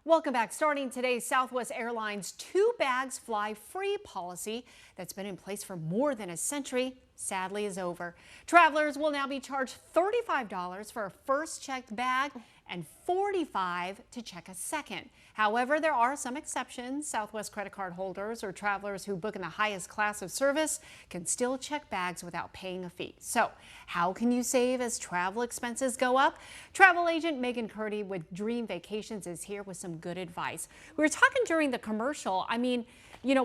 Welcome back. Starting today, Southwest Airlines' two bags fly free policy that's been in place for more than a century sadly is over. Travelers will now be charged $35 for a first checked bag and $45 to check a second. However, there are some exceptions. Southwest credit card holders or travelers who book in the highest class of service can still check bags without paying a fee. So how can you save as travel expenses go up? Travel agent Megan Curdy with Dream Vacations is here with some good advice. We were talking during the commercial.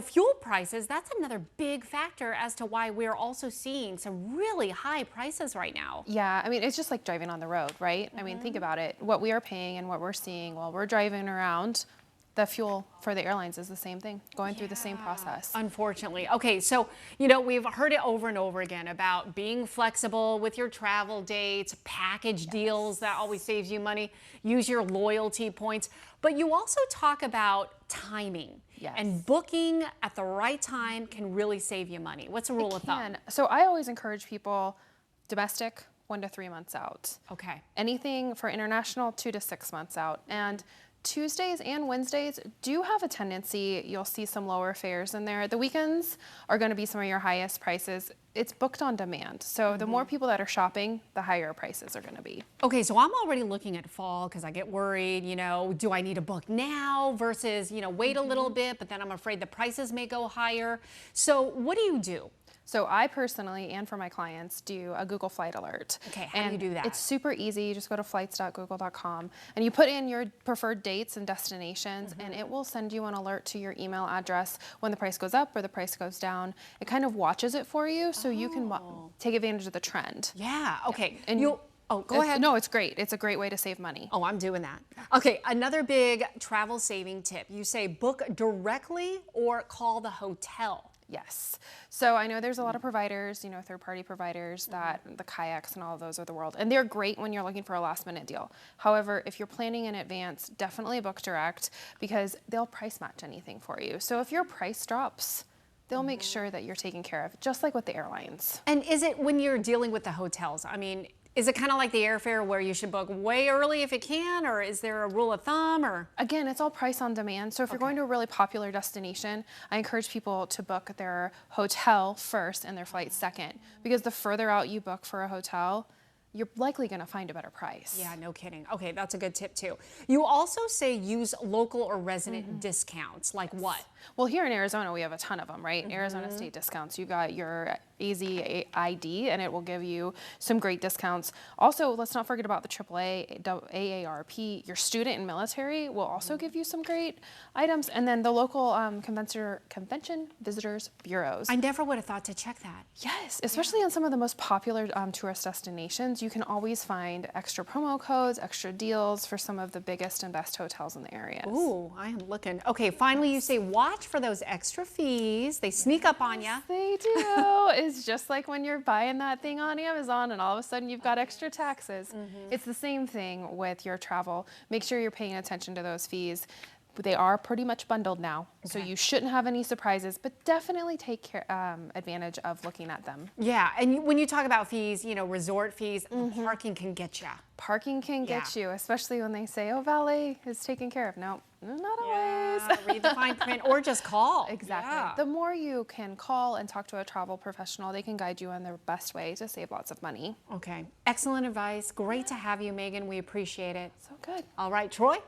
Fuel prices, that's another big factor as to why we're also seeing some really high prices right now. Yeah, it's just like driving on the road, right? Think about it. What we are paying and what we're seeing while we're driving around, the fuel for the airlines is the same thing, going through the same process. Unfortunately. Okay, so, we've heard it over and over again about being flexible with your travel dates, package deals, that always saves you money, use your loyalty points. But you also talk about timing. Yes. And booking at the right time can really save you money. What's a rule of thumb? So I always encourage people, domestic, 1 to 3 months out. Okay. Anything for international, 2 to 6 months out. And Tuesdays and Wednesdays do have a tendency, you'll see some lower fares in there. The weekends are going to be some of your highest prices. It's booked on demand. So the more people that are shopping, the higher prices are going to be. Okay, so I'm already looking at fall because I get worried, do I need to book now versus, wait a little bit, but then I'm afraid the prices may go higher. So what do you do? So I personally, and for my clients, do a Google Flight Alert. Okay, how do you do that? It's super easy. You just go to flights.google.com and you put in your preferred dates and destinations, and it will send you an alert to your email address when the price goes up or the price goes down. It kind of watches it for you so you can take advantage of the trend. Yeah, okay. Yeah. And go ahead. No, it's great. It's a great way to save money. Oh, I'm doing that. Okay, another big travel saving tip. You say book directly or call the hotel. Yes. So I know there's a lot of providers, third-party providers that the kayaks and all of those are the world. And they're great when you're looking for a last-minute deal. However, if you're planning in advance, definitely book direct because they'll price match anything for you. So if your price drops, they'll make sure that you're taken care of, just like with the airlines. And is it when you're dealing with the hotels? Is it kind of like the airfare where you should book way early if you can, or is there a rule of thumb? Or again, it's all price on demand. So if you're going to a really popular destination, I encourage people to book their hotel first and their flight second, because the further out you book for a hotel, you're likely going to find a better price. Yeah, no kidding. Okay, that's a good tip too. You also say use local or resident discounts. Like what? Well, here in Arizona, we have a ton of them, right? Arizona state discounts. You've got your AZ ID, and it will give you some great discounts. Also, let's not forget about the AAA, AARP. Your student and military will also give you some great items. And then the local convention visitors bureaus. I never would have thought to check that. Yes, especially on some of the most popular tourist destinations. You can always find extra promo codes, extra deals for some of the biggest and best hotels in the area. Ooh, I am looking. Okay, finally you say watch for those extra fees. They sneak up on you. They do. It's just like when you're buying that thing on Amazon and all of a sudden you've got extra taxes. It's the same thing with your travel. Make sure you're paying attention to those fees. They are pretty much bundled now, so you shouldn't have any surprises, but definitely take advantage of looking at them. Yeah, and when you talk about fees, resort fees, parking can get you. Parking can get you, especially when they say, oh, valet is taken care of. No, not always. Read the fine print or just call. Exactly. Yeah. The more you can call and talk to a travel professional, they can guide you on the best way to save lots of money. Okay, excellent advice. Great to have you, Megan. We appreciate it. So good. All right, Troy.